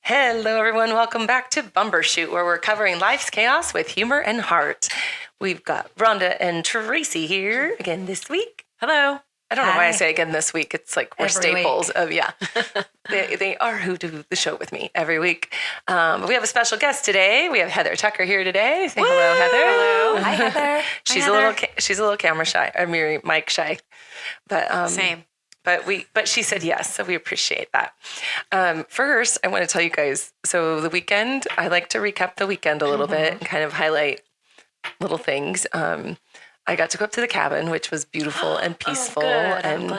Hello, everyone. Welcome back to Bumbershoot, where we're covering life's chaos with humor and heart. We've got Rhonda and Tracy here again this week. Hello. I don't know why I say again this week. It's like we're staples of, they are who do the show with me every week. We have a special guest today. We have Heather Tucker here today. Say hello, Heather. Hello. Hi, Heather. She's a little camera shy. I mean, mic shy. But Same. But she said yes, so we appreciate that. First, I want to tell you guys, so the weekend, I like to recap the weekend a little bit and kind of highlight little things. I got to go up to the cabin, which was beautiful and peaceful. And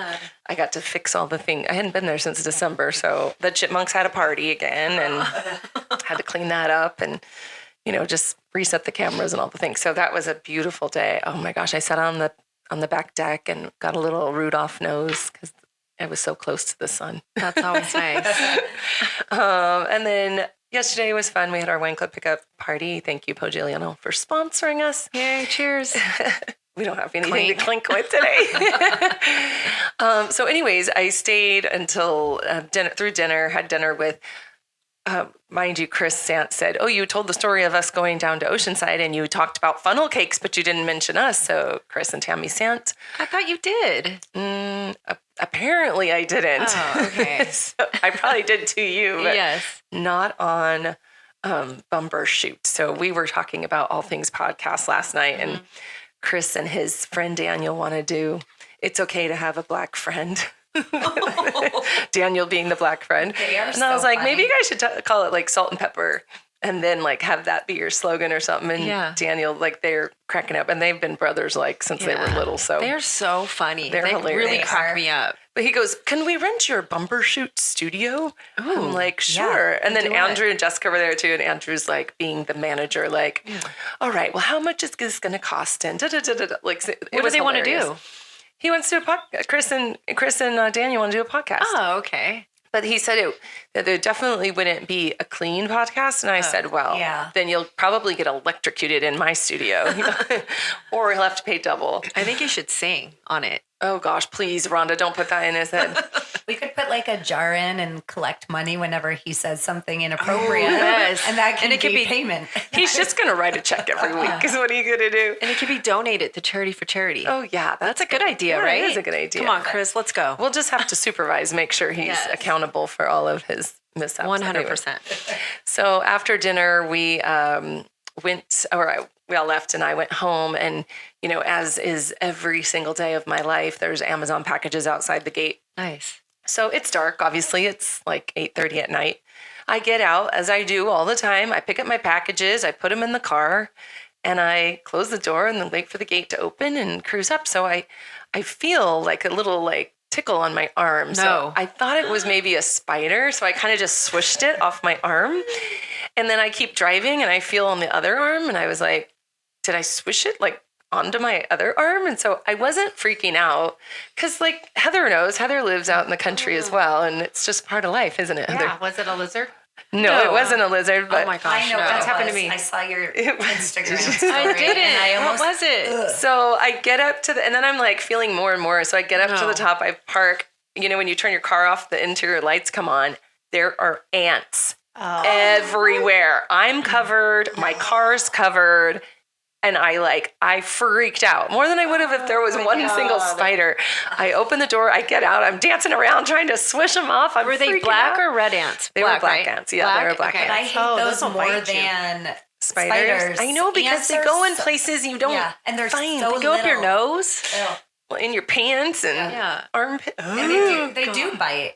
I got to fix all the things. I hadn't been there since December, so the chipmunks had a party again and had to clean that up and, just reset the cameras and all the things. So that was a beautiful day. Oh my gosh, I sat on the back deck and got a little Rudolph nose because I was so close to the sun. That's always nice. And then yesterday was fun. We had our wine club pickup party. Thank you, Po Giuliano, for sponsoring us. Yay, cheers. We don't have anything to clink with today. So anyways, I stayed until dinner, had dinner with, mind you, Chris Sant said, you told the story of us going down to Oceanside and you talked about funnel cakes, but you didn't mention us. So Chris and Tammy Sant. I thought you did. Apparently I didn't. Oh, okay. So I probably did to you, but Yes. not on Bumbershoot. So we were talking about all things podcast last night, and Chris and his friend Daniel want to do It's Okay to Have a Black Friend. Daniel being the black friend. And I was like, maybe you guys should call it like Salt and Pepper and then like have that be your slogan or something. And Daniel, like they're cracking up and they've been brothers like since they were little. So they're so funny. They're hilarious. Really crack me up. But he goes, can we rent your Bumbershoot studio? I'm like, sure. And then Andrew and Jessica were there too. And Andrew's like being the manager, like, all right, well, how much is this going to cost? And like, what do they want to do? He wants to do a podcast. Chris and Daniel want to do a podcast. Oh, okay. But he said that there definitely wouldn't be a clean podcast. And I said, then you'll probably get electrocuted in my studio. Or he'll have to pay double. I think you should sing on it. Oh, gosh, please, Rhonda, don't put that in his head. We could put like a jar in and collect money whenever he says something inappropriate. Yes. And that can be payment. He's just going to write a check every week because what are you going to do? And it could be donated to Charity for Charity. Oh, yeah. That's a good idea, right? It is a good idea. Come on, Chris, let's go. We'll just have to supervise, make sure he's accountable for all of his mishaps. 100%. So after dinner, we we all left and I went home and, as is every single day of my life, there's Amazon packages outside the gate. Nice. So it's dark, obviously. It's like 8:30 at night. I get out, as I do all the time. I pick up my packages, I put them in the car, and I close the door and then wait for the gate to open and cruise up. So I feel like a little tickle on my arm. So I thought it was maybe a spider. So I kind of just swished it off my arm. And then I keep driving and I feel on the other arm. And I was like, did I swish it onto my other arm? And so I wasn't freaking out because Heather knows. Heather lives out in the country as well. And it's just part of life, isn't it, Heather? Yeah. Was it a lizard? No, it wasn't a lizard. But oh my gosh, I know that's happened to me. I saw your Instagram story. I didn't. And What was it? So I get up to and then I'm feeling more and more. So I get up to the top, I park. When you turn your car off, the interior lights come on. There are ants everywhere. I'm covered. My car's covered. And I freaked out more than I would have if there was one single spider. I open the door, I get out, I'm dancing around trying to swish them off. Were they black or red ants? They were black ants. Yeah, they were black ants. I hate those more than spiders. I know because they go in places you don't and they're find. so They go up your nose? Well, in your pants and armpit. And they do bite.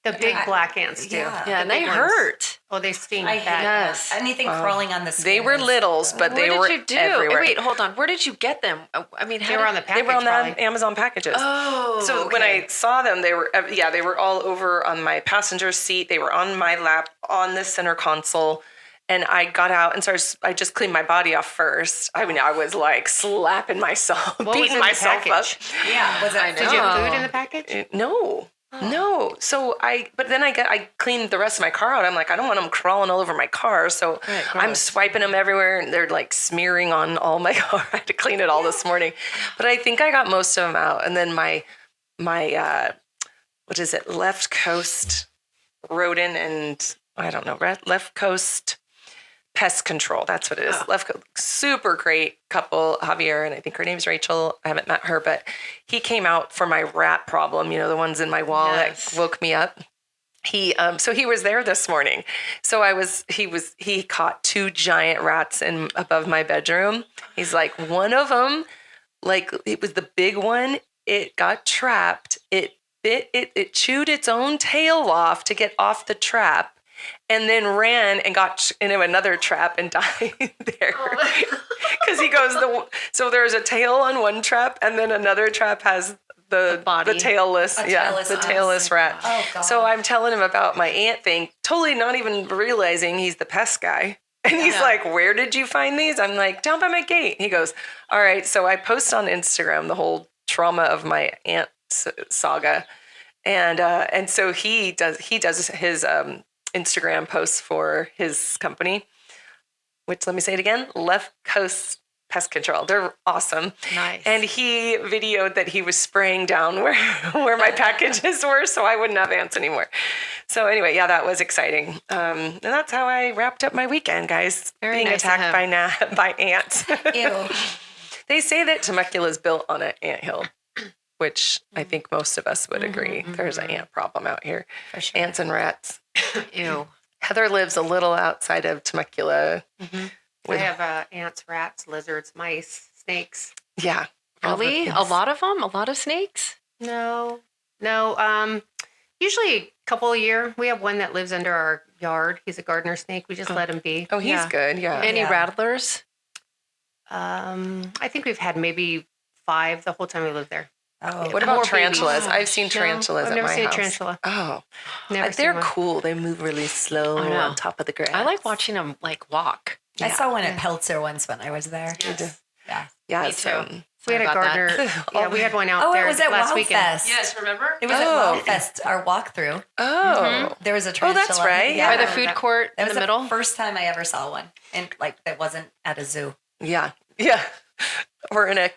The big black ants do. Yeah, and they hurt. Oh, they sting I hate bad. anything crawling on the skin. They were littles, but they were What did you do? everywhere. Wait, hold on. Where did you get them? I mean, They were on the package. They were on probably. the Amazon packages. Oh, So when I saw them, they were all over on my passenger seat. They were on my lap, on the center console. And I got out, and so I just cleaned my body off first. I mean, I was slapping myself, What was beating in the myself up. package? Yeah, was it? Did you have food in the package? No. So but then I cleaned the rest of my car out. I'm like, I don't want them crawling all over my car. So I'm swiping them everywhere and they're smearing on all my car. I had to clean it all this morning, but I think I got most of them out. And then my what is it? Left coast rodent and I don't know, Left Coast Pest Control. That's what it is. Left Coast, super great couple, Javier, and I think her name's Rachel. I haven't met her, but he came out for my rat problem, the ones in my wall that woke me up. So he was there this morning. So he caught 2 giant rats above my bedroom. He's like, one of them, like it was the big one. It got trapped. It chewed its own tail off to get off the trap, and then ran and got into another trap and died there. Because he goes, so there's a tail on one trap, and then another trap has the tailless, the tailless rat. Oh, God. So I'm telling him about my ant thing, totally not even realizing he's the pest guy. And he's like, where did you find these? I'm like, down by my gate. He goes, all right. So I post on Instagram the whole trauma of my ant saga. And so he does his Instagram posts for his company, which, let me say it again, Left Coast Pest Control. They're awesome. Nice. And he videoed that he was spraying down where my packages were, so I wouldn't have ants anymore. So anyway, yeah, that was exciting. And that's how I wrapped up my weekend, guys. Very being nice attacked by ants. Ew. They say that Temecula is built on an anthill, which I think most of us would agree. There's an ant problem out here. For sure. Ants and rats. Ew. Heather lives a little outside of Temecula. I have ants, rats, lizards, mice, snakes. Yeah. Really? A lot of them? A lot of snakes? No. Usually a couple a year. We have one that lives under our yard. He's a gardener snake. We just let him be. Oh, he's Yeah. good. Yeah. Any rattlers? I think we've had maybe 5 the whole time we lived there. Oh, What about More tarantulas? babies. I've seen tarantulas I've at never my seen house. a tarantula. Oh, Never seen they're one. cool. They move really slow I know. on top of the grass. I like watching them like walk. I saw one at Peltzer once when I was there. Yes. Yeah. Yeah, Me it's, too. We had a Sorry about that. gardener. Yeah, we had one out Oh, there it was at last weekend. Wildfest. remember? It was at Wildfest, our walkthrough. oh, There was a Oh, tarantula. that's right. Yeah. By the food court That in was the middle? first time I ever saw one. And that wasn't at a zoo. yeah, or in a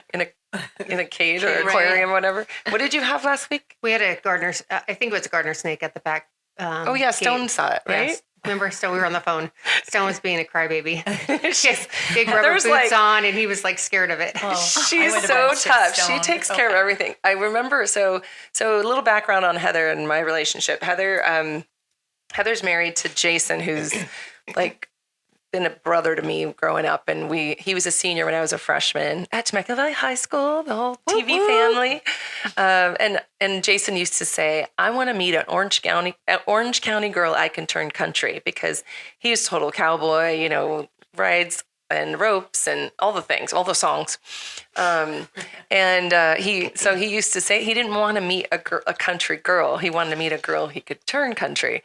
cage or Right. aquarium, or whatever. What did you have last week? We had a gardener. I think it was a gardener snake at the back. Oh yeah, Stone gate. saw it, right? Yes. Remember, Stone? We were on the phone. Stone was being a crybaby. She's Big rubber Heather's boots like- on, and he was like scared of it. Oh, I She's would've so been tough. She stoned. takes It's care of okay. everything. I remember. So a little background on Heather and my relationship. Heather's married to Jason, who's like been a brother to me growing up, and he was a senior when I was a freshman at Temecula Valley High School. The whole TV family, and Jason used to say, "I want to meet an Orange County girl I can turn country," because he's total cowboy, rides and ropes and all the things, all the songs. He used to say he didn't want to meet a country girl. He wanted to meet a girl he could turn country.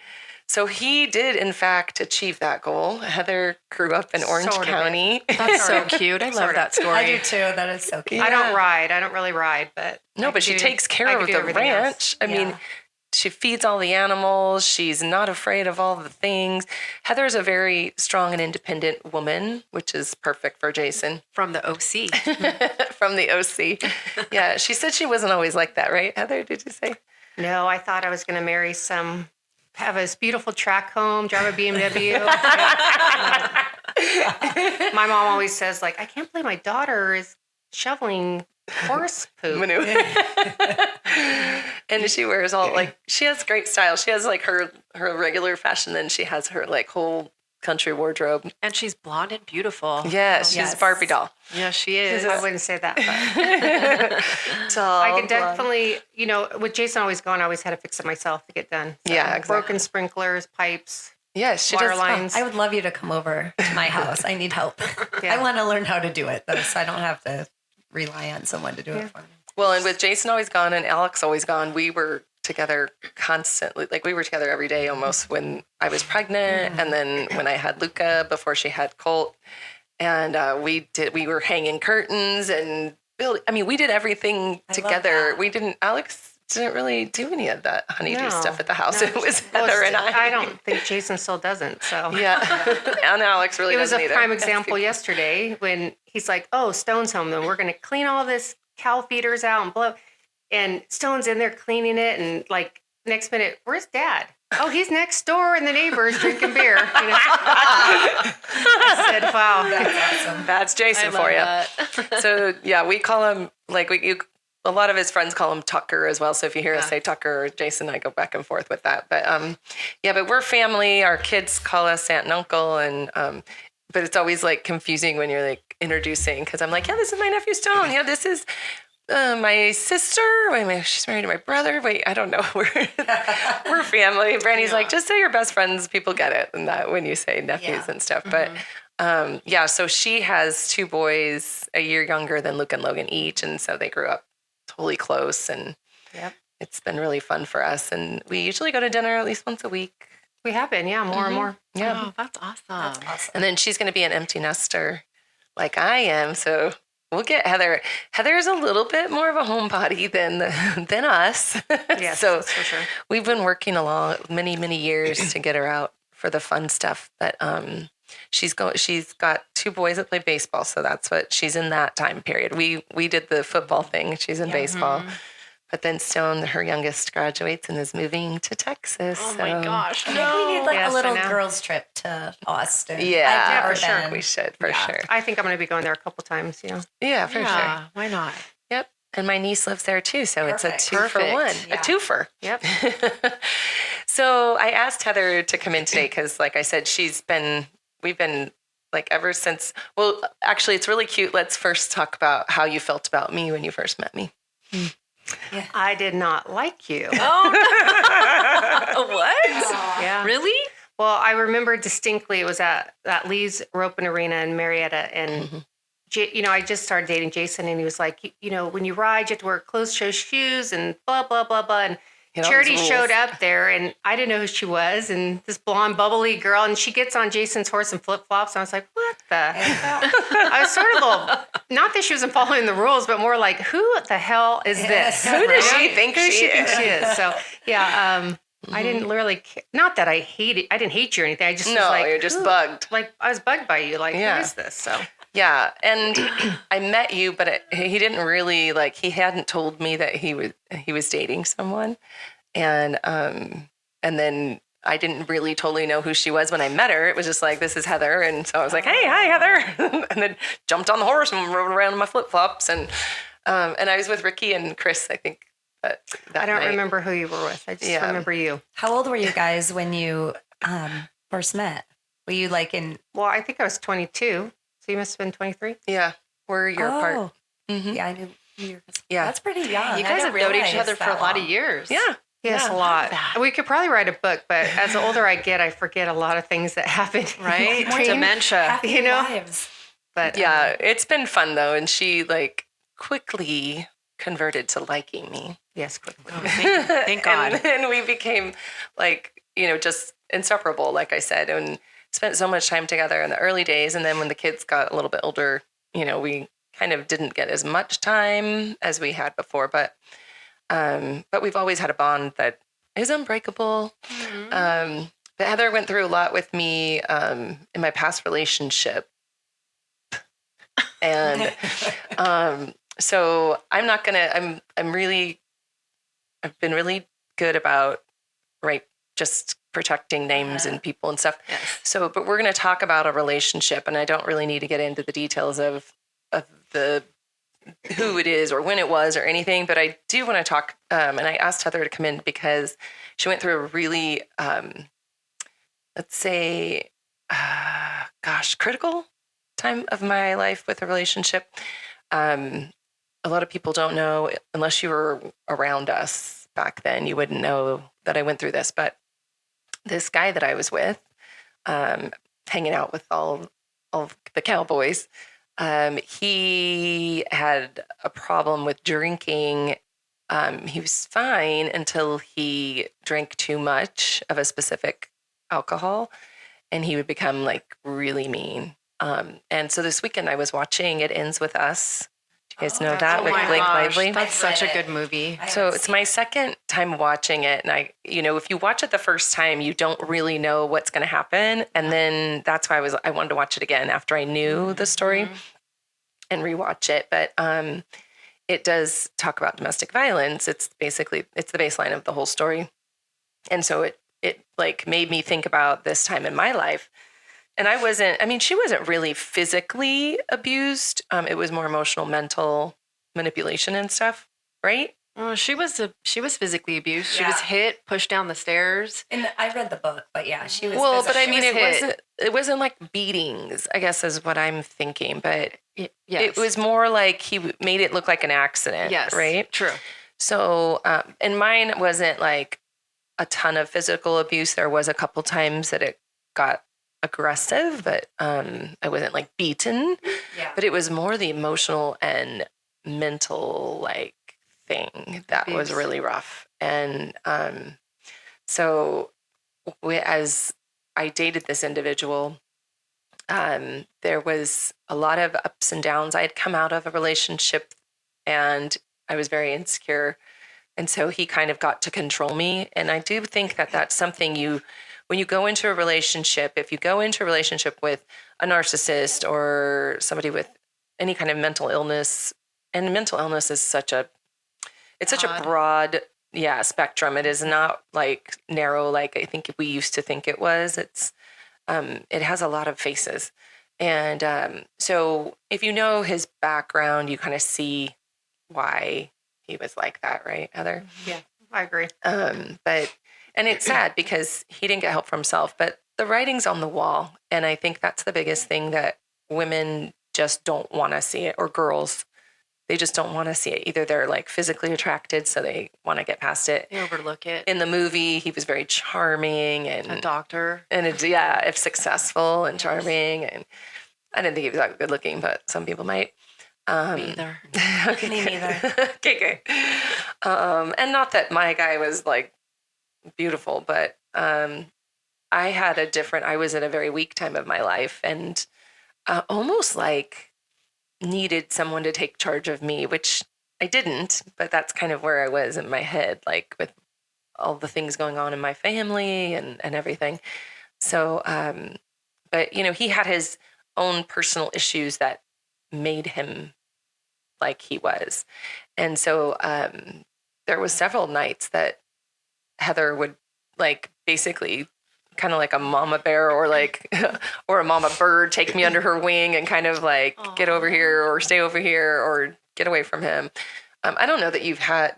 So he did, in fact, achieve that goal. Heather grew up in Orange Sort of it. County. That's so cute. I love Sort of. that story. I do too. That is so cute. I don't ride. I don't really ride, but No, I but could she do- takes I care could of do the everything else. ranch. I mean, Yeah. she feeds all the animals. She's not afraid of all the things. Heather's a very strong and independent woman, which is perfect for Jason From the OC. from the OC. Yeah, she said she wasn't always like that, right, Heather? Did you say? No, I thought I was going to have this beautiful track home, drive a BMW. My mom always says, like, I can't believe my daughter is shoveling horse poop. Manu. And she wears she has great style. She has like her regular fashion, then she has her like whole country wardrobe. And she's blonde and beautiful. Yeah, she's Yes. a Barbie doll. Yeah, she is. I wouldn't say that, but Tall, I can blonde. definitely, with Jason always gone, I always had to fix it myself to get done. So, Yeah, exactly. Broken sprinklers, pipes, Yes, she wire does. lines. I would love you to come over to my house. I need help. Yeah. I want to learn how to do it, though, so I don't have to rely on someone to do it for me. Well, and with Jason always gone and Alex always gone, we were together constantly. Like we were together every day almost when I was pregnant, and then when I had Luca before she had Colt. And we were hanging curtains and building. I mean, we did everything I love together. that. Alex didn't really do any of that honeydew No. stuff at the house. No. It was Well, Heather and I don't think Jason still doesn't. So Yeah. And Alex really it was doesn't a either. prime example yesterday when he's like, "Oh, Stone's home. Then we're going to clean all this cow feeders out and blow." And Stone's in there cleaning it, and like next minute, where's Dad? oh, he's next door and the neighbor's drinking beer. I said, wow. That's awesome. That's Jason for you. So yeah, we call him a lot of his friends call him Tucker as well. So if you hear us say Tucker or Jason, I go back and forth with that. But but we're family. Our kids call us aunt and uncle, and but it's always like confusing when you're like introducing, because I'm like, yeah, this is my nephew Stone. Yeah, this is my sister. Wait a minute, she's married to my brother. Wait, I don't know. We're family. Brandy's like, just say you're best friends. People get it, and that when you say nephews and stuff. But so she has 2 boys a year younger than Luke and Logan each, and so they grew up totally close, and it's been really fun for us. And we usually go to dinner at least once a week. We have been, more and more. Yeah. Oh, that's awesome. And then she's going to be an empty nester like I am. So we'll get Heather. Heather's a little bit more of a homebody than us. Yes, so that's for sure. we've been working along many, many years to get her out for the fun stuff. But she's got 2 boys that play baseball. So that's what she's in that time period. We did the football thing. She's in baseball. But then Stone, her youngest, graduates and is moving to Texas. Oh my gosh. I think we need like Yes, a I little know. girls trip to Austin. Yeah, I've for never sure. been. We should, for sure. I think I'm going to be going there a couple times, Yeah, for sure. Yeah, why not? Yep. And my niece lives there too. So Perfect. it's a 2 for 1. Perfect. A Yeah. twofer. Yep. So I asked Heather to come in today because, like I said, we've been like ever since. Well, actually, it's really cute. Let's first talk about how you felt about me when you first met me. I did not like you. What? Yeah. Really? Well, I remember distinctly it was at Lee's Roping Arena in Marietta. And, I just started dating Jason, and he was like, when you ride, you have to wear closed-toe shoes and blah, blah, blah, blah. And You know, Charity those showed rules. up there, and I didn't know who she was. And this blonde, bubbly girl, and she gets on Jason's horse in flip-flops. And I was like, what the hell? I was sort of a little, not that she wasn't following the rules, but more like, who the hell is this? Who does Right? she think Who does she think is? she is? So, yeah, I didn't really, not that I didn't hate you or anything. I just was No, like, you're just who? bugged. Like, I was bugged by you. Like, Yeah. who is this? So, Yeah, and I met you, but he didn't really he hadn't told me that he was dating someone, and then I didn't really totally know who she was when I met her. It was just like, this is Heather, and so I was like, hey, hi, Heather, and then jumped on the horse and rode around in my flip flops, and I was with Ricky and Chris, I think. That I don't night. remember who you were with. I just remember you. How old were you guys when you first met? Were you like in? Well, I think I was 22. So you must have been 23. Yeah, we're a year apart. Mhm. Yeah, I knew you. Yeah. That's pretty young. You I guys didn't have known each realize other for a that lot long. of years. Yeah. Yes, Yeah, a I lot. love that. We could probably write a book, but as the older I get, I forget a lot of things that happened. Right? Between- Dementia. Happy You know? lives. But Yeah, it's been fun though, and she quickly converted to liking me. yes, quickly. Oh, thank God. And we became just inseparable, like I said, and spent so much time together in the early days. And then when the kids got a little bit older, we kind of didn't get as much time as we had before, but we've always had a bond that is unbreakable. But Heather went through a lot with me in my past relationship. And so I'm not gonna. I've been really good about just protecting names and people and stuff. Yes. So, but we're gonna talk about a relationship, and I don't really need to get into the details of the who it is or when it was or anything. But I do want to talk. And I asked Heather to come in because she went through a really, let's say, critical time of my life with a relationship. A lot of people don't know, unless you were around us back then, you wouldn't know that I went through this. But this guy that I was with, hanging out with all the cowboys, he had a problem with drinking. He was fine until he drank too much of a specific alcohol, and he would become really mean. And so this weekend I was watching It Ends With Us. Do you guys know that with Blake Lively? That's such a read good movie. I So haven't it's seen my it. second time watching it. And if you watch it the first time, you don't really know what's going to happen. And then that's why I wanted to watch it again after I knew the story and rewatch it. But it does talk about domestic violence. It's the baseline of the whole story. And so it it like made me think about this time in my life. And she wasn't really physically abused. It was more emotional, mental manipulation and stuff, right? Well, she was physically abused. She was Yeah. hit, pushed down the stairs. And I read the book, but yeah, she was. Well, but I She mean, was hit. it wasn't like beatings, I guess is what I'm thinking. But Yes. it was more like he made it look like an accident, yes, right? True. So, and mine wasn't like a ton of physical abuse. There was a couple times that it got aggressive, but I wasn't like beaten. Yeah. But it was more the emotional and mental like thing that was Abuse. really rough. And so as I dated this individual, there was a lot of ups and downs. I had come out of a relationship and I was very insecure. And so he kind of got to control me. And I do think that that's something when you go into a relationship, if you go into a relationship with a narcissist or somebody with any kind of mental illness, and mental illness is such a broad, spectrum. It is not like narrow, like I think we used to think it was. It has a lot of faces. And so if you know his background, you kind of see why he was like that, right, Heather? Yeah, I agree. And it's sad because he didn't get help for himself, but the writing's on the wall. And I think that's the biggest thing, that women just don't want to see it, or girls, they just don't want to see it. Either they're like physically attracted, so they want to get past it. They overlook it. In the movie, he was very charming A and doctor. if successful and charming. And I didn't think he was that good looking, but some people might. Me either. Okay, Me good. neither. Okay, good. And not that my guy was like beautiful, but I was at a very weak time of my life, and almost like needed someone to take charge of me, which I didn't, but that's kind of where I was in my head, like with all the things going on in my family and everything. So, but he had his own personal issues that made him like he was. And so there was several nights that Heather would like basically kind of like a mama bear or like or a mama bird take me under her wing and kind of like get over here or stay over here or get away from him. I don't know that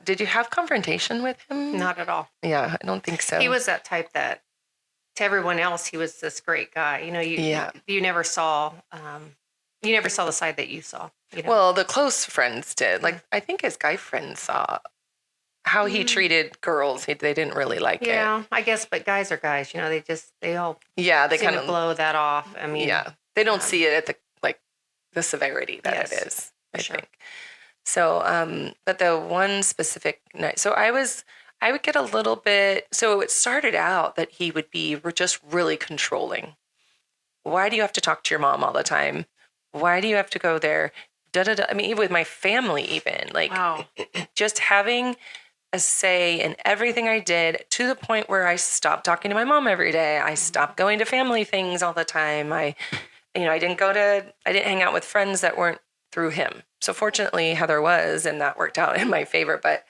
did you have confrontation with him? Not at all. Yeah, I don't think so. He was that type that to everyone else, he was this great guy. You never saw the side that you saw. Well, the close friends did. Like, I think his guy friends saw how he treated girls. They didn't really like it. Yeah, I guess, but guys are guys. They all Yeah, they seem kind to of blow that off. I mean, Yeah, they don't see it at the severity that Yes, it is, I sure. think. So, but the one specific night, so I would get a little bit, so it started out that he would be just really controlling. Why do you have to talk to your mom all the time? Why do you have to go there? Da, da, da. I mean, even with my family, even like Wow. just having a say in everything I did, to the point where I stopped talking to my mom every day. I stopped going to family things all the time. I didn't hang out with friends that weren't through him. So fortunately, Heather was, and that worked out in my favor. But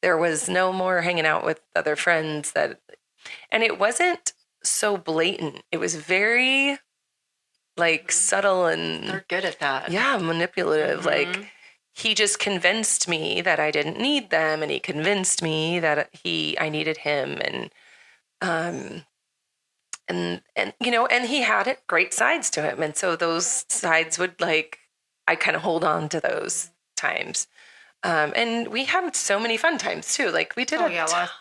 there was no more hanging out with other friends and it wasn't so blatant. It was very like subtle and They're good at that. manipulative. Mhm. Like, he just convinced me that I didn't need them, and he convinced me that I needed him, and he had great sides to him, and so those sides would I kind of hold on to those times, and we had so many fun times too. Like, we did a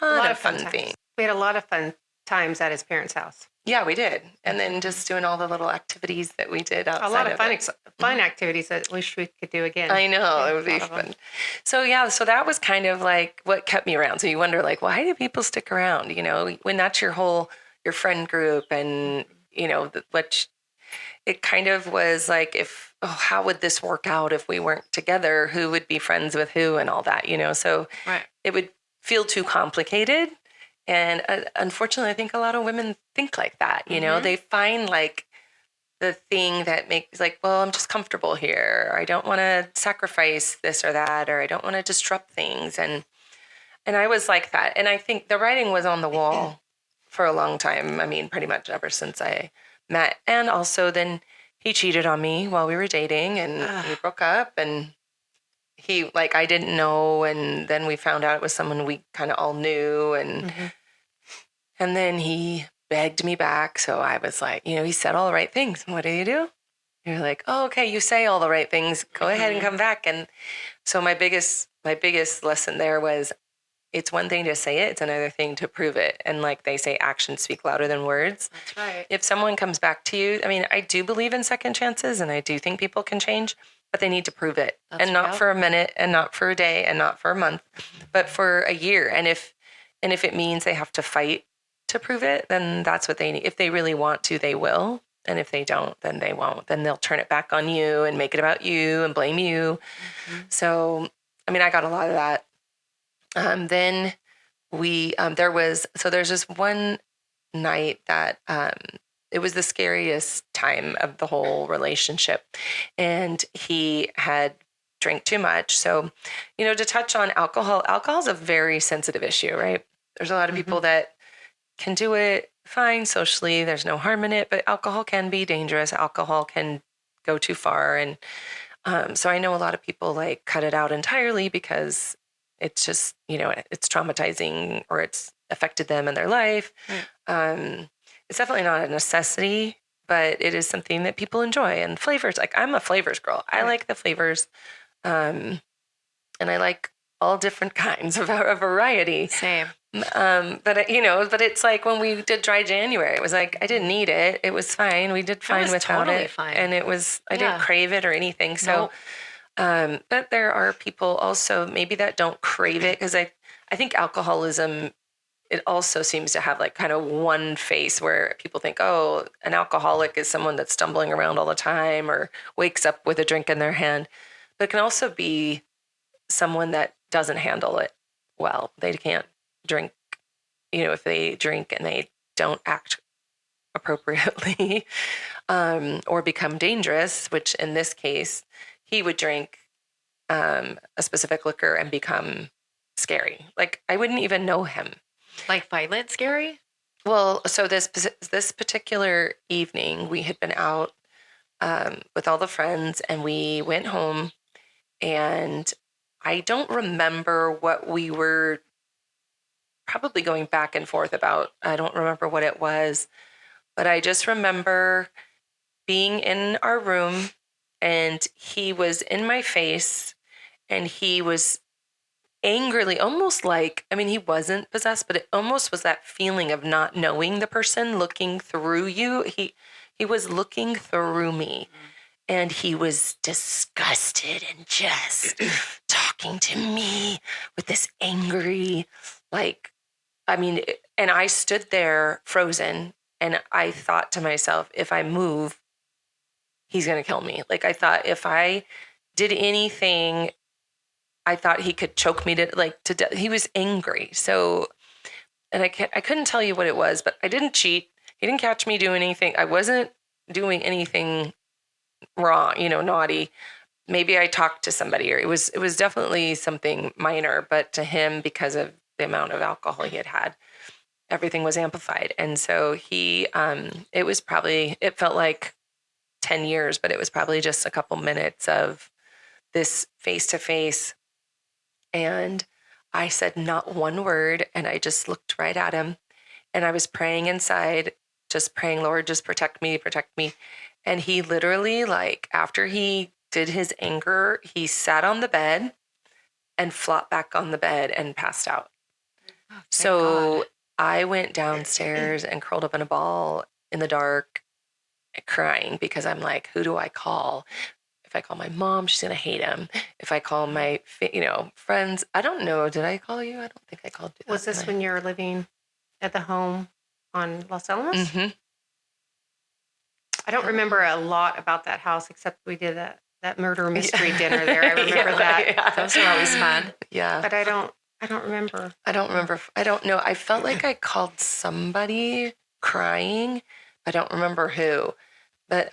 lot of fun times. things. We had a lot of fun times at his parents' house. Yeah, we did, and then just doing all the little activities that we did outside. A lot of fun, it. fun activities that I wish we could do again. I know, Yeah, it would a be lot of them. fun. So that was kind of like what kept me around. So you wonder, like, why do people stick around? When that's your friend group, and it kind of was like, how would this work out if we weren't together? Who would be friends with who and all that? So Right. it would feel too complicated. And unfortunately, I think a lot of women think like that. They find like the thing that makes well, I'm just comfortable here. Or I don't want to sacrifice this or that, or I don't want to disrupt things. And I was like that. And I think the writing was on the wall for a long time. I mean, pretty much ever since I met. And also then he cheated on me while we were dating, and we broke up, and he, like, I didn't know. And then we found out it was someone we kind of all knew. And then he begged me back. So I was like, he said all the right things. What do? You're like, oh, okay, you say all the right things. Go ahead and come back. And so my biggest lesson there was, it's one thing to say it, it's another thing to prove it. And like they say, actions speak louder than words. That's right. If someone comes back to you, I mean, I do believe in second chances, and I do think people can change, but they need to prove it. And not for a minute, and not for a day, and not for a month, but for a year. And if it means they have to fight to prove it, then that's what they need. If they really want to, they will. And if they don't, then they won't. Then they'll turn it back on you and make it about you and blame you. So, I mean, I got a lot of that. Then there's this one night that it was the scariest time of the whole relationship. And he had drank too much. So, to touch on alcohol is a very sensitive issue, right? There's a lot of people that can do it fine socially. There's no harm in it, but alcohol can be dangerous. Alcohol can go too far. And so I know a lot of people like cut it out entirely because it's just, it's traumatizing, or it's affected them in their life. Right. It's definitely not a necessity, but it is something that people enjoy. And flavors, like I'm a flavors girl. I like the flavors. And I like all different kinds of a variety. Same. But it's like when we did dry January, it was like, I didn't need it. It was fine. We did fine without totally it. Fine. And I didn't crave it or anything. So, but there are people also maybe that don't crave it, because I think alcoholism, it also seems to have like kind of one face where people think, oh, an alcoholic is someone that's stumbling around all the time or wakes up with a drink in their hand. But it can also be someone that doesn't handle it well. They can't drink, if they drink and they don't act appropriately, or become dangerous, which in this case, he would drink a specific liquor and become scary. Like I wouldn't even know him. Like violent scary? Well, so this particular evening, we had been out with all the friends, and we went home, and I don't remember what we were probably going back and forth about. I don't remember what it was, but I just remember being in our room, and he was in my face, and he was angrily, almost like, I mean, he wasn't possessed, but it almost was that feeling of not knowing the person looking through you. He was looking through me, and he was disgusted and just talking to me with this angry, like, I mean, and I stood there frozen, and I thought to myself, if I move, he's going to kill me. Like, I thought if I did anything, I thought he could choke me to death. He was angry. So, and I couldn't tell you what it was, but I didn't cheat. He didn't catch me doing anything. I wasn't doing anything wrong, naughty. Maybe I talked to somebody, or it was definitely something minor, but to him, because of the amount of alcohol he had, everything was amplified. And so it felt like 10 years, but it was probably just a couple minutes of this face-to-face. And I said not one word, and I just looked right at him, and I was praying inside, just praying, Lord, just protect me. And he literally, like, after he did his anger, he sat on the bed and flopped back on the bed and passed out. Oh, so God. I went downstairs and curled up in a ball in the dark, crying, because I'm like, who do I call? If I call my mom, she's going to hate him. If I call my, friends, I don't know. Did I call you? I don't think I called you. Was this when you were living at the home on Los Alamos? Mm-hmm. I don't remember a lot about that house, except we did that murder mystery dinner there. I remember that. Yeah. Those are always fun. Yeah. But I don't remember. I don't know. I felt like I called somebody crying. I don't remember who. But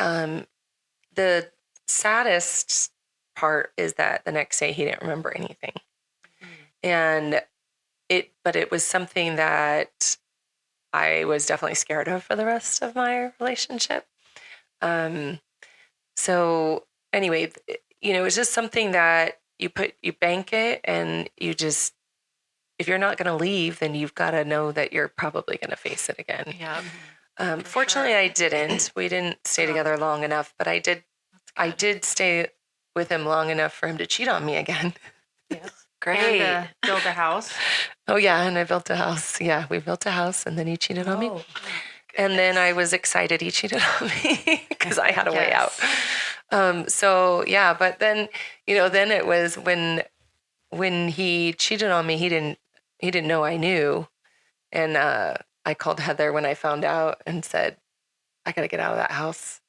the saddest part is that the next day he didn't remember anything. Mm-hmm. And it was something that I was definitely scared of for the rest of my relationship. So anyway, it was just something that you bank it, and you just, if you're not going to leave, then you've got to know that you're probably going to face it again. Yeah. Fortunately, I didn't. We didn't stay together long enough, but I did stay with him long enough for him to cheat on me again. Yes. Great. And build a house. Oh yeah, and I built a house. Yeah, we built a house, and then he cheated on me. Oh. And then I was excited he cheated on me because I had a way out. Yes. So yeah, but then then it was when he cheated on me, he didn't know I knew, and I called Heather when I found out and said, I got to get out of that house.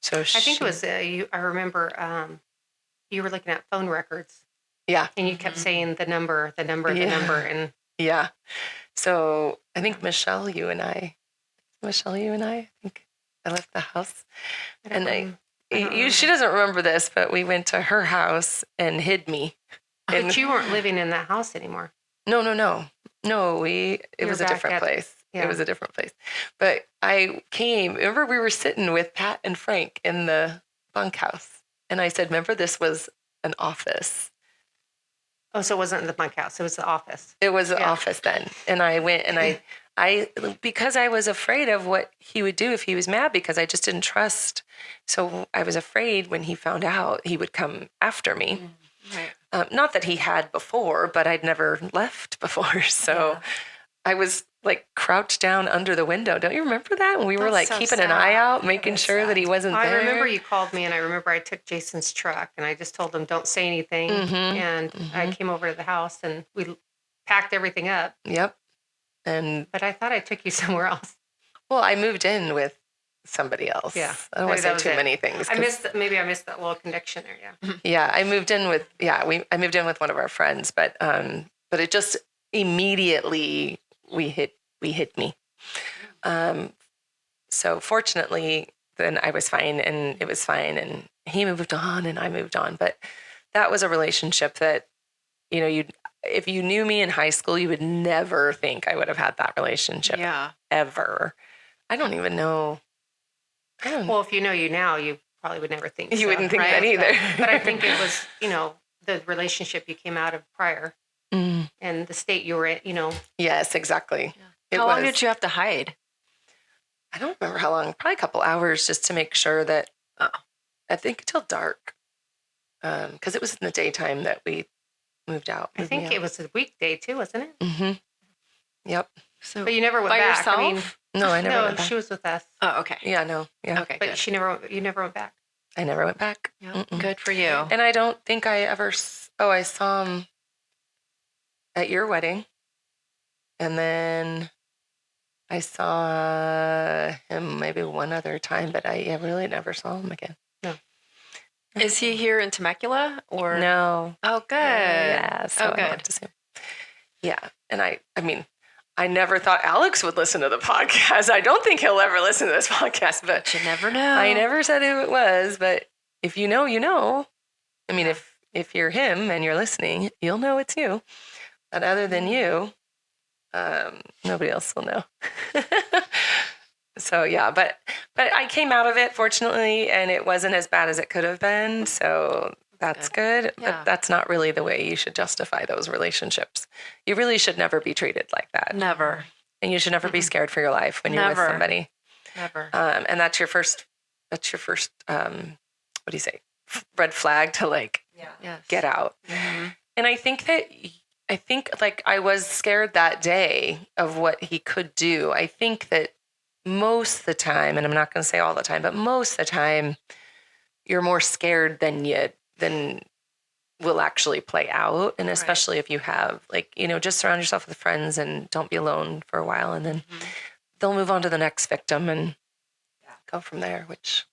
So I think it was I remember you were looking at phone records. Yeah. And you kept saying the number, Yeah. and Yeah. So I think Michelle, you and I think I left the house. And she doesn't remember this, but we went to her house and hid me. but you weren't living in that house anymore. No. It You're was a back different at- place. yeah. It was a different place. But I came, remember we were sitting with Pat and Frank in the bunkhouse. And I said, remember this was an office. Oh, so it wasn't the bunkhouse; it was the office. It was an Yeah. office then. And I went and I because I was afraid of what he would do if he was mad, because I just didn't trust. So I was afraid when he found out he would come after me. Right. Not that he had before, but I'd never left before. So Yeah. I was like crouched down under the window. Don't you remember that? When we were That's like so keeping an eye sad. out, making was sure that he sad. wasn't I there. remember you called me, and I remember I took Jason's truck, and I just told him, "Don't say anything." And I came over to the house, and we packed everything up. Yep. And But I thought I took you somewhere else. well, I moved in with somebody else. Yeah. I don't Maybe want to that say was too it. many things. I 'cause- missed that little connection there. Yeah. Yeah, I moved in with I moved in with one of our friends, but it just immediately we hit me. So fortunately, then I was fine, and it was fine, and he moved on, and I moved on. But that was a relationship that if you knew me in high school, you would never think I would have had that relationship Yeah. ever. I don't even know. I don't. Well, if you know you now, you probably would never think. You so, wouldn't think right? that either. But I think it was, the relationship you came out of prior Mm. and the state you were in. Yes, exactly. It How long was- did you have to hide? I don't remember how long. Probably a couple hours, just to make sure that. I think until dark, because it was in the daytime that we moved out. I think it was a weekday too, wasn't it? Mm-hmm. Yep. So But you never went by back. yourself? I mean, No, I never no, went back. she was with us, Oh, okay. Yeah, no. Yeah. Okay. but Good. you never went back. I never went back. Yeah, Mm-mm. good for you. And I don't think I ever. I saw him at your wedding, and then I saw him maybe one other time, but I really never saw him again. Is he here in Temecula or No. Oh, good. Yeah. So Oh, I don't good. have to see him. Yeah, and I mean, I never thought Alex would listen to the podcast. I don't think he'll ever listen to this podcast, but You never know. I never said who it was. But if you know, you know. I mean, if you're him and you're listening, you'll know it's you. But other than you, nobody else will know. So yeah, but I came out of it fortunately, and it wasn't as bad as it could have been. So that's good. Yeah. But that's not really the way you should justify those relationships. You really should never be treated like that, Never. and you should never be scared for your life when you're Never. with somebody. Never. And that's your first. What do you say? Red flag to like Yes. get out. Mhm. And I think like I was scared that day of what he could do. I think that most of the time, and I'm not going to say all the time, but most of the time, you're more scared than will actually play out. And especially if you have just surround yourself with friends and don't be alone for a while, and then they'll move on to the next victim and go from there, which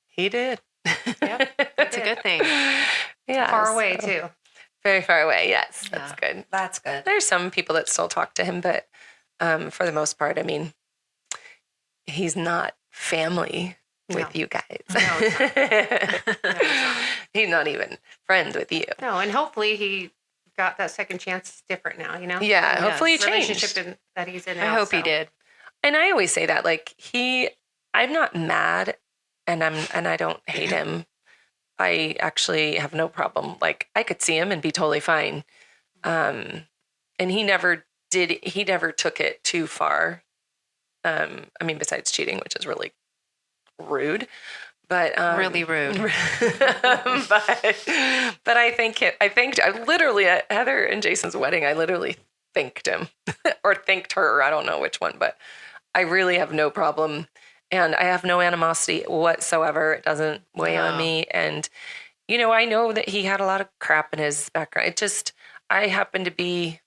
he did. Yep. That's a good thing. Yeah. Far away so- too. Very far away. Yes, that's Yeah. good. That's good. There's some people that still talk to him, but for the most part, I mean, he's not family with you guys. No, it's not. No, it's not. He's not even friends with you. No, and hopefully he got that second chance different now. Yeah, Yes. hopefully he Relationship changed. that he's in I now. hope he so. did. And I always say that, like, I'm not mad, and I don't hate him. I actually have no problem. Like, I could see him and be totally fine. And he never took it too far. I mean, besides cheating, which is really rude, but Really rude. but I think I literally at Heather and Jason's wedding, I literally thanked him or thanked her. I don't know which one, but I really have no problem, and I have no animosity whatsoever. It doesn't weigh on me, and I know that he had a lot of crap in his background. I happen to be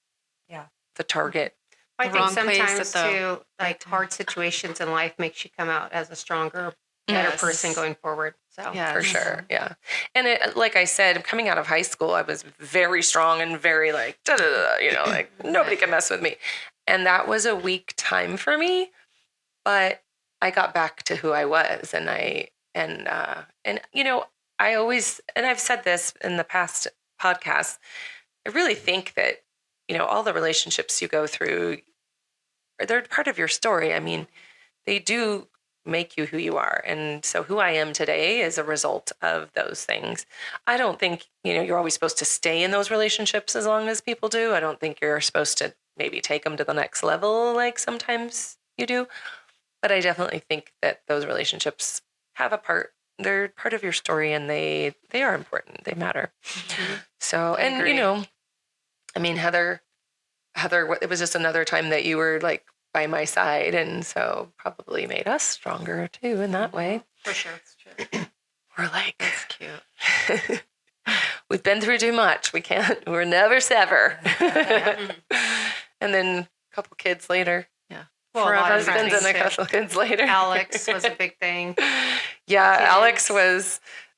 the target. I think wrong place sometimes at the too, like hard situations in life makes you come out as a stronger, better Yes. person going forward. So Yes. For sure. Yeah. And like I said, coming out of high school, I was very strong and very like, like nobody can mess with me. And that was a weak time for me, but I got back to who I was. And I always, and I've said this in the past podcasts, I really think that, all the relationships you go through, they're part of your story. I mean, they do make you who you are. And so who I am today is a result of those things. I don't think, you're always supposed to stay in those relationships as long as people do. I don't think you're supposed to maybe take them to the next level like sometimes you do. But I definitely think that those relationships have a part. They're part of your story, and they are important. They matter. Mm-hmm. So, I and agree. I mean, Heather, it was just another time that you were like by my side, and so probably made us stronger too in that way. for sure. We're like, That's cute. we've been through too much. We're never sever. And then a couple kids later, Well, a four lot of husbands things, and a too. couple kids later. Alex was a big thing. Yeah, Kids. Alex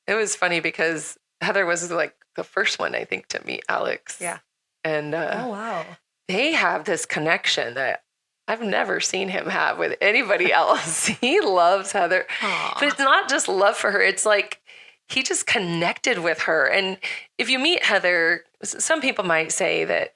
it was funny because Heather was like the first one, I think, to meet Alex. Yeah. And Oh, wow. they have this connection that I've never seen him have with anybody else. He loves Heather. Aw. But it's not just love for her. It's like he just connected with her. And if you meet Heather, some people might say that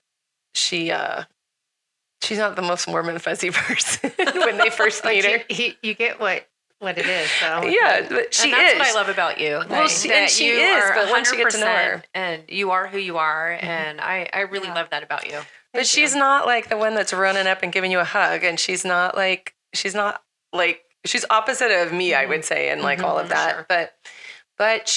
she's not the most warm and fuzzy person when they first meet her. You get what it is. So Yeah, but she and that's is. what I love about you. Well, that- she that is, you but are once you get to know her. 100% and you are who you are, and I really love that about you. But she's not like the one that's running up and giving you a hug, and she's opposite of me, I would say, and like all of that. sure. But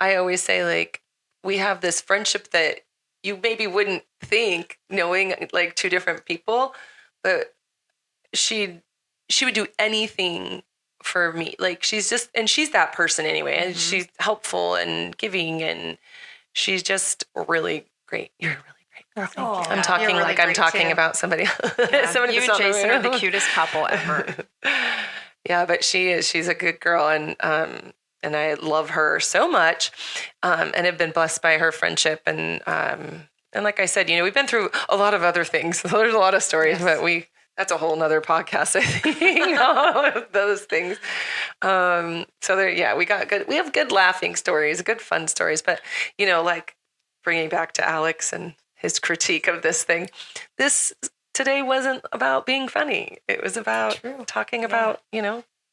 I always say, like, we have this friendship that you maybe wouldn't think, knowing like two different people, but she would do anything for me. Like, she's that person anyway, and she's helpful and giving, and she's just really great. You're really great. Girl. Oh, I'm talking You're really like I'm great, talking too. about somebody else. Yeah, Somebody you that's and not Jason are the real. cutest couple ever. Yeah, but she's a good girl, and I love her so much, and have been blessed by her friendship, and like I said, we've been through a lot of other things. So there's a lot of stories, but that's a whole nother podcast, I think. All of those things. So there, we have good laughing stories, good fun stories, but like bringing back to Alex and his critique of this thing, this today wasn't about being funny. It was about talking about,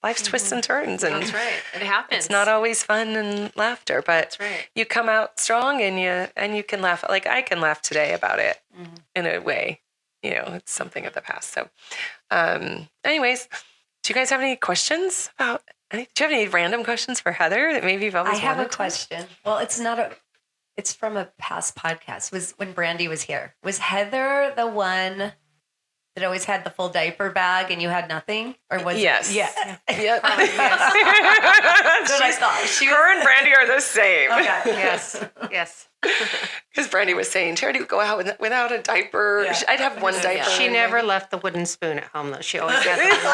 life's twists and turns. And That's right. It happens. it's not always fun and laughter, but That's right. you come out strong, and you can laugh. Like, I can laugh today about it in a way. It's something of the past. So anyways, do you guys have any questions about do you have any random questions for Heather that maybe you've always I have a wanted to? question. Well, it's from a past podcast. Was when Brandy was here. Was Heather the one that always had the full diaper bag and you had nothing? Or was Yes. Yeah. Yep. That's what I thought. Her and Brandy are the same. Okay. Yes. Because Brandy was saying, Charity would go out without a diaper. Yeah. I'd have one diaper. She never left the wooden spoon at home, though. She always had the wooden spoon.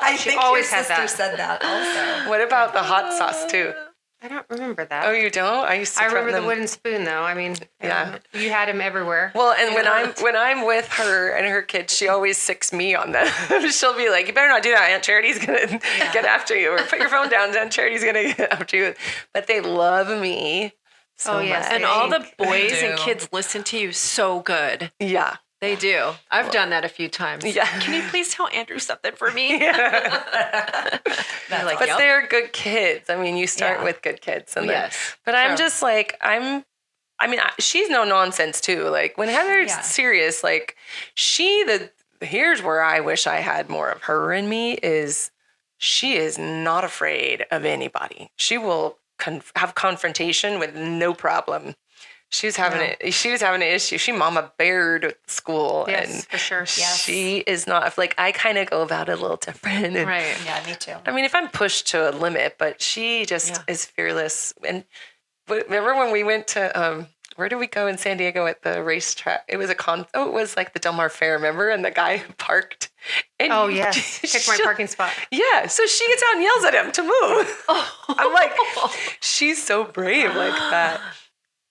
I think always your had sister that. said that also. What about the hot sauce too? I don't remember that. Oh, you don't? I used to I throw remember the them. wooden spoon, though. I mean, Yeah. you had him everywhere. Well, and when I'm with her and her kids, she always sicks me on them. She'll be like, "You better not do that. Aunt Charity's gonna get after you, or put your phone down. Aunt Charity's gonna get after you." But they love me so Oh, yes. much. And all the They boys and do. kids listen to you so good. Yeah, They do. I've done that a few times. Yeah. Can you please tell Andrew something for me? That's like, But Yep. they're good kids. I mean, you start Yeah. with good kids. And Yes, but I'm true. just like, she's no nonsense too. Like when Heather's Yeah. serious, like here's where I wish I had more of her in me is she is not afraid of anybody. She will have confrontation with no problem. She was having an issue. She mama bared at school. Yes, And for sure. Yes. she is not like, I kind of go about it a little different. And Right. Yeah, me too. I mean, if I'm pushed to a limit, but she just Yeah. is fearless. And remember when we went to, where did we go in San Diego at the racetrack? It was it was like the Del Mar Fair, remember? And the guy parked. And Oh, yes. Pick my parking spot. Yeah. So she gets out and yells at him to move. I'm like, she's so brave like that.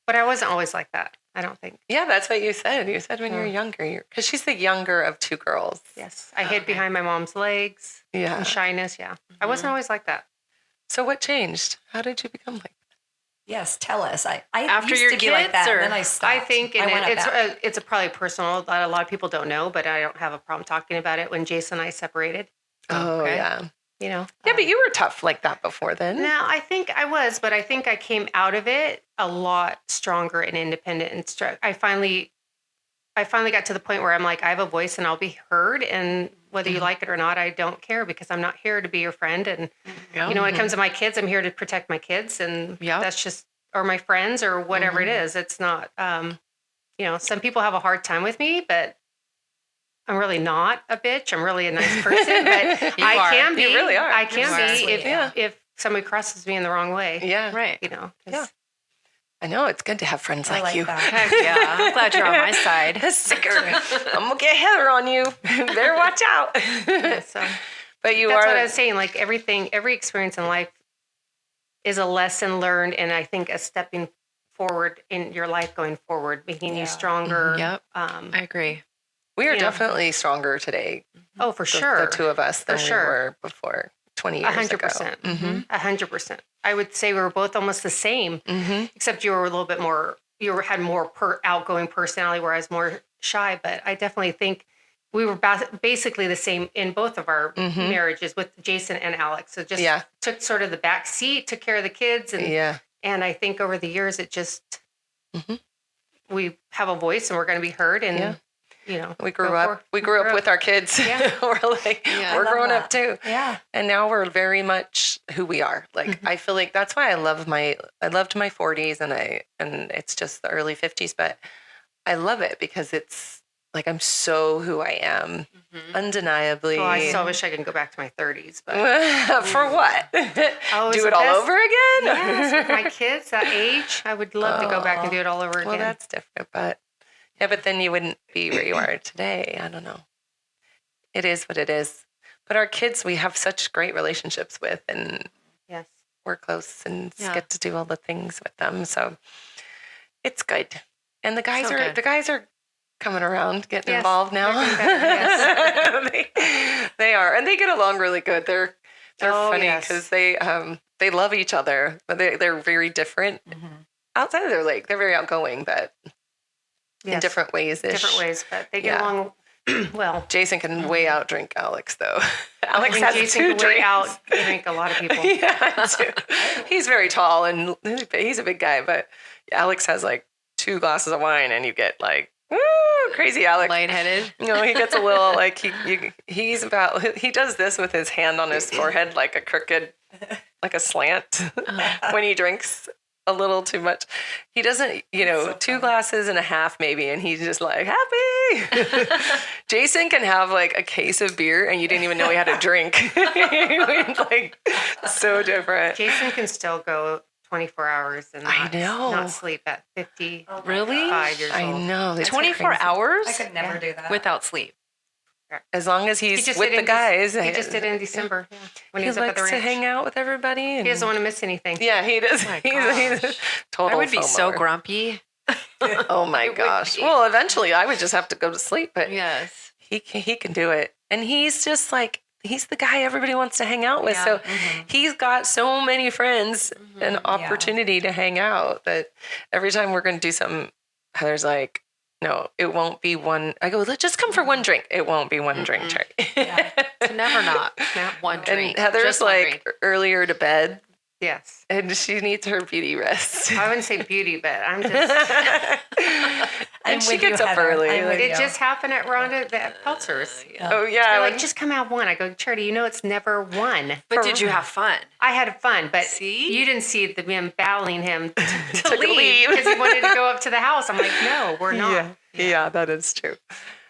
But I wasn't always like that, I don't think. Yeah, that's what you said. You said when you were younger, because she's the younger of two girls. Yes. I hid behind my mom's legs Yeah. and shyness. Yeah. I wasn't always like that. So what changed? How did you become like that? Yes, tell us. I After used your to be like kids, that, or- and then I stopped. I think I went up back. it's a probably personal that a lot of people don't know, but I don't have a problem talking about it. When Jason and I separated, Oh, Okay. yeah. you know. Yeah, but you were tough like that before then. No, I think I was, but I think I came out of it a lot stronger and independent and I finally got to the point where I'm like, I have a voice and I'll be heard, and whether you like it or not, I don't care, because I'm not here to be your friend. And you know, when it comes to my kids, I'm here to protect my kids, and Yep. that's just, or my friends or whatever it is. It's not, you know, some people have a hard time with me, but I'm really not a bitch. I'm really a nice person, but You I are. can be. You really are. I can You are. be Yeah. if somebody crosses me in the wrong way. Yeah. Right. You know. 'cause Yeah. I know. It's good to have friends I like, like you. that. Heck yeah. I'm glad you're on my side. Sicker. I'm going to get Heather on you. Better watch out. Yeah, so But you that's are. what I was saying. Like every experience in life is a lesson learned, and I think a stepping forward in your life going forward, making Yeah. you stronger. Yep. Um, I agree. We are Yeah. definitely stronger today. oh, for The sure. two of us than For we sure. were before 20 years 100%. ago. Mm-hmm. 100%. I would say we were both almost the same, Mm-hmm. except you were a little bit more. Had more outgoing personality, where I was more shy. But I definitely think we were basically the same in both of our Mhm. marriages with Jason and Alex. So just Yeah. took sort of the back seat, took care of the kids, and Yeah. and I think over the years it just Mhm. we have a voice and we're going to be heard, and Yeah. you know We grew go up. for- We grew up with our kids. Yeah. we're like, Yeah. we're I love growing up that. too. Yeah. And now we're very much who we are. Like I feel like that's why I loved my 40s and it's just the early 50s, but I love it because it's like I'm so who I am, undeniably. Oh, I so wish I could go back to my 30s, but For what? Oh, it's Do the it all best. over again? yes, with my kids that age, I would love to go back and do it all over again. Well, that's different, but yeah, but then you wouldn't be where you are today. I don't know. It is what it is. But our kids, we have such great relationships with, and Yes. we're close and Yeah. get to do all the things with them. So it's good. And the guys So are good. coming around, getting Yes, involved now. they're getting better, they are, and they get along really good. They're Oh, funny yes. because they love each other, but they're very different. Outside of their league, they're very outgoing, but in Yes. different ways. Different ways, but they get Yeah. along well. Jason can way outdrink Alex, though. Alex I think has Jason two can way drinks. out drink a lot of people. Yeah, too. He's very tall and he's a big guy, but Alex has like 2 glasses of wine, and you get like, woo, crazy Alex. Lightheaded. You know, he gets a little like he does this with his hand on his forehead like a crooked, like a slant when he drinks a little too much. He doesn't, 2 glasses and a half maybe, and he's just like happy. Jason can have like a case of beer and you didn't even know he had a drink. It's like so different. Jason can still go 24 hours and I not, know. not sleep at 50. Really? 5 years I old. know. That's 24 crazy. hours I could never do that. without sleep. As long as he's just with did the in guys. He just did it in December when He he was up at likes the to ranch. hang out with everybody. And, He doesn't want to miss anything. yeah, he does. my He's a total I would be so FOMOer. grumpy. Oh my would gosh. be. Well, eventually I would just have to go to sleep, but Yes. he can do it. And he's just like, he's the guy everybody wants to hang out with. Yeah. So he's got so many friends and opportunity to hang out that every time we're going to do something, Heather's like, no, it won't be one. I go, let's just come for one drink. It won't be one drink, Charlie. It's never not one drink. And Heather's just one like drink. earlier to bed, Yes. and she needs her beauty rest. I wouldn't say beauty, but I'm just. I'm And she with gets you, up Heather. early. I'm with It you. just happened at Rhonda at Peltzer's. Oh yeah, They're when- like, just come have one. I go, Charity, you know it's never one. But did you have fun? I had fun, but See? you didn't see the man battling him to To leave leave. because he wanted to go up to the house. I'm like, no, we're not. yeah, that is true.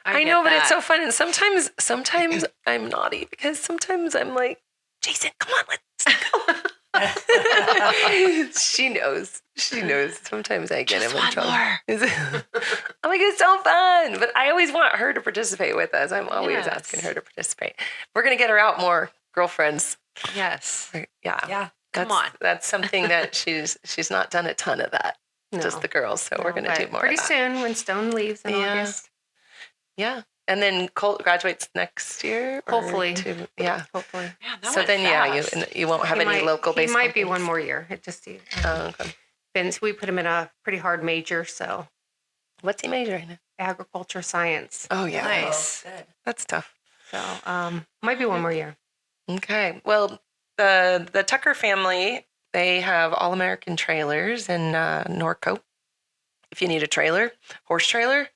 I get know, but it's that. so fun. And sometimes I'm naughty because sometimes I'm like, Jason, come on, let's go. She knows. Sometimes I get him in trouble. I'm like, it's so fun. But I always want her to participate with us. I'm always Yes. asking her to participate. We're going to get her out more, girlfriends. Yes. Yeah. Yeah. Come That's- on. That's something that she's not done a ton of that. No. Just the girls. So we're going to But do more pretty of that. soon when Stone leaves in Yeah. August. Yeah. And then Colt graduates next year? or Hopefully. Yeah. Hopefully. Yeah, that So went then, fast. you won't have He any might- local baseball. He might be games. one more year. It just Oh, okay. we put him in a pretty hard major, so What's he majoring in? agriculture science. Oh, yeah. Nice. Oh, good. That's tough. So might be one more year. Okay. Well, the Tucker family, they have All American Trailers in Norco. If you need a trailer, horse trailer,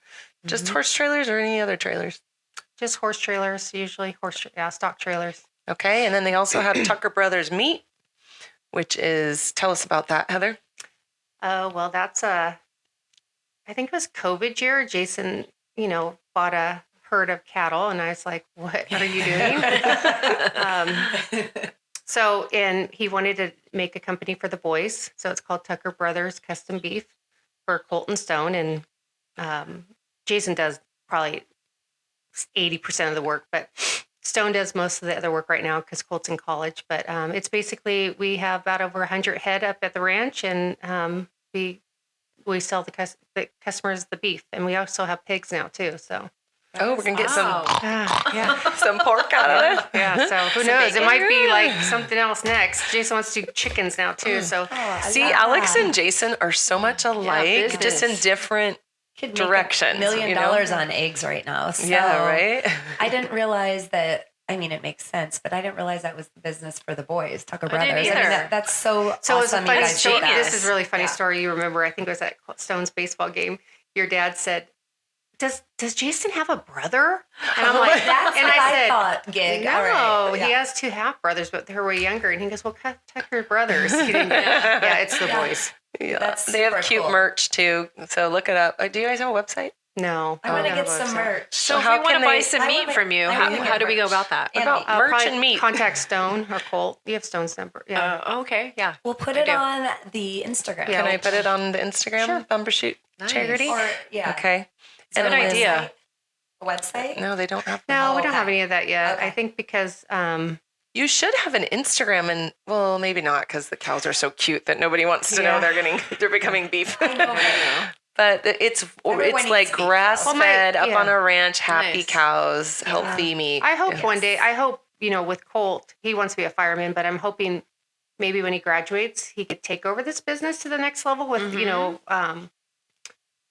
just horse trailers or any other trailers. Just horse trailers, usually stock trailers. Okay. And then they also have Tucker Brothers Meat, which is, tell us about that, Heather. Oh, well, that's I think it was COVID year. Jason, bought a herd of cattle, and I was like, what are you doing? And he wanted to make a company for the boys. So it's called Tucker Brothers Custom Beef for Colt and Stone. And Jason does probably 80% of the work, but Stone does most of the other work right now because Colt's in college. But it's basically, we have about over 100 head up at the ranch, and we sell the customers the beef. And we also have pigs now too. So Oh, we're going to get Wow. yeah. some pork out of it. Yeah, so who Some knows? It bacon? might be like something else next. Jason wants to do chickens now too. So Oh, I See, love Alex that. and Jason are so much alike, just in business. different Could make directions. $1 million you know? on eggs right now. So Yeah, right? I didn't realize that. I mean, it makes sense, but I didn't realize that was the business for the boys, Tucker I Brothers. didn't I mean, either. that's so it's a awesome. You funny guys story. did that. This is a really funny Yeah. story. You remember? I think it was at Stone's baseball game. Your dad said, "Does Jason have a brother?" And I'm like, That's and what I I said, thought, gig. No, All right. he Yeah. has two half brothers, but they're way younger. And he goes, "Well, Tucker Brothers." He didn't get it. Yeah, it's the Yeah. boys. Yeah. That's They have super cute cool. merch too. So look it up. Do you guys have a website? No, I want to don't get have a some website. merch. So if how we want can to buy they- some I meat wanna- from you, I wanna how get do we go merch. about that? And About meat. merch Probably and meat. Contact Stone or Colt. You have Stone's number. Yeah. Okay, yeah. We'll put I it do. on the Instagram. Yeah. Can I put it on the Instagram? Sure. Bumbershoot Nice. Charity? Or yeah. Okay. Is it And a then- idea. Website? No, they don't have No, we Oh, don't have okay. any of that yet. Okay. I think because You should have an Instagram, and well, maybe not because the cows are so cute that nobody wants to know Yeah. they're becoming beef. I know. Right? But it's Everyone like eats beef, grass though. fed Well, up yeah. on a ranch, happy Nice. cows, healthy meat. I hope Yes. one day, I hope, with Colt, he wants to be a fireman, but I'm hoping maybe when he graduates, he could take over this business to the next level with,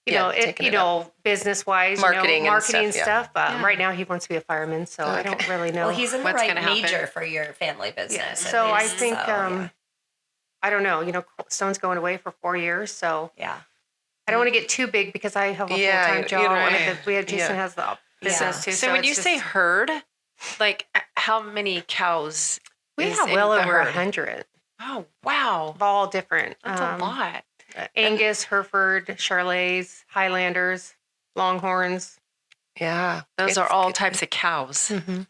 Yeah, taking it up. business wise, Marketing and marketing stuff, stuff. Right now, he wants to be a fireman, so I don't really know. Well, he's in the What's right gonna happen. major for your family business. yeah. at So I least, think, so, yeah. I don't know. Stone's going away for 4 years, so Yeah. I don't want to get too big because I have a Yeah, full time you job. don't wanna- Jason yeah. has the business too. So when it's you just- say herd, like how many cows? we is have in well the over herd? 100 Oh wow, of all different. that's a lot. Angus, Hereford, Charolais, Highlanders, Longhorns. Yeah. Those It's are all good. types of cows. Okay.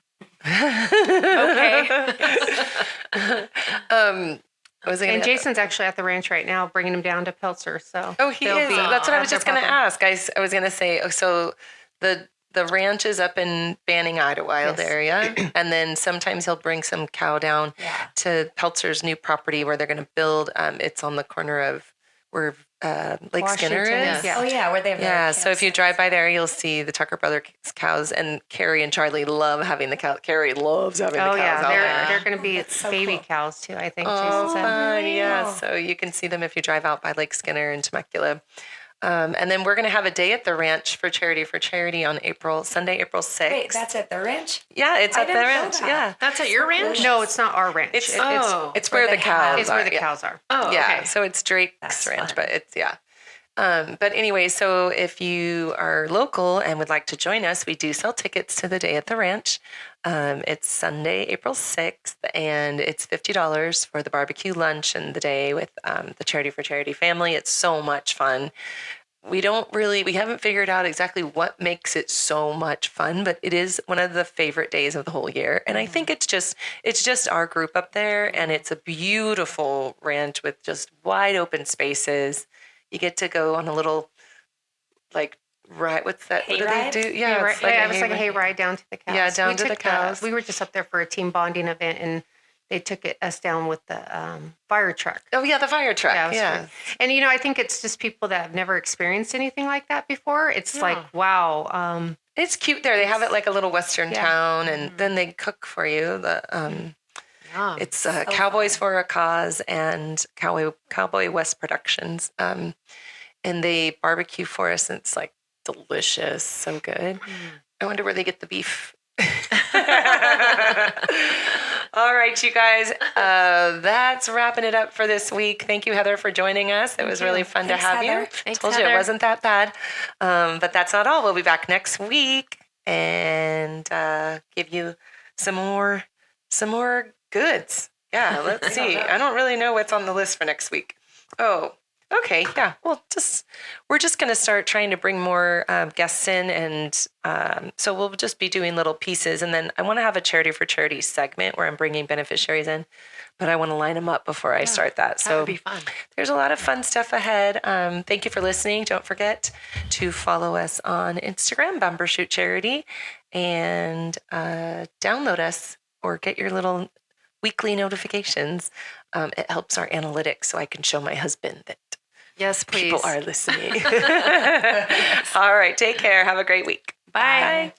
What was I gonna And Jason's actually at the ranch right now, bringing him down to Peltzer. So Oh, he they'll is. be- That's what I was have just their going to puppy. ask. I was going to say, so the ranch is up in Banning, Idlewild Yes. area, and then sometimes he'll bring some cow down Yeah. to Peltzer's new property where they're going to build. It's on the corner of where Lake Skinner Washington, is. yeah. Oh yeah, where they have Yeah, their so if you campsites. drive by there, you'll see the Tucker Brothers cows, and Carrie and Charlie love having the cow. Carrie loves having the Oh cows yeah, out they're there. they're going to be That's so baby cool. cows too. I think Oh, Jason said. fun, yeah. Wow. So you can see them if you drive out by Lake Skinner in Temecula. And then we're going to have a day at the ranch for Charity on Sunday, April 6th. Wait, that's at the ranch? Yeah, it's I at the didn't know ranch. that. Yeah. That's at your ranch? No, it's not our ranch. It's Oh. where the they cows have- It's are. where the Yeah. cows are. Oh, Yeah, okay. so it's Drake's That's ranch, fun. but it's, yeah. But anyway, so if you are local and would like to join us, we do sell tickets to the day at the ranch. It's Sunday, April 6th, and it's $50 for the barbecue lunch and the day with the Charity family. It's so much fun. We haven't figured out exactly what makes it so much fun, but it is one of the favorite days of the whole year. And I think it's just our group up there, and it's a beautiful ranch with just wide open spaces. You get to go on a little, like, ride. What's that? What do Hayride? they do? Yeah, Hayride. it's like It was like a hayride down to the cows. Yeah, down We to the took, cows. we were just up there for a team bonding event, and they took us down with the fire truck. Oh yeah, the fire truck. Yeah, it was Yeah, great. And I think it's just people that have never experienced anything like that before. It's like, wow. it's cute there. They have it like a little western Yeah. town, and then they cook for you. Yum. It's Cowboys for a Cause and Cowboy West Productions, and they barbecue for us. And it's like delicious, so good. I wonder where they get the beef. All right, you guys, that's wrapping it up for this week. Thank you, Heather, for joining us. It was really fun Thanks, to have Heather. you. Thanks, Told you Heather. it wasn't that bad. But that's not all. We'll be back next week and give you some more goods. Yeah, let's see. I don't really know what's on the list for next week. Oh, okay. Yeah. Well, we're just going to start trying to bring more guests in. And so we'll just be doing little pieces. And then I want to have a Charity segment where I'm bringing beneficiaries in, but I want to line them up before I start that. That So would be fun. there's a lot of fun stuff ahead. Thank you for listening. Don't forget to follow us on Instagram, Bumbershoot Charity, and download us or get your little weekly notifications. It helps our analytics so I can show my husband that Yes, please. people are listening. All right. Take care. Have a great week. Bye.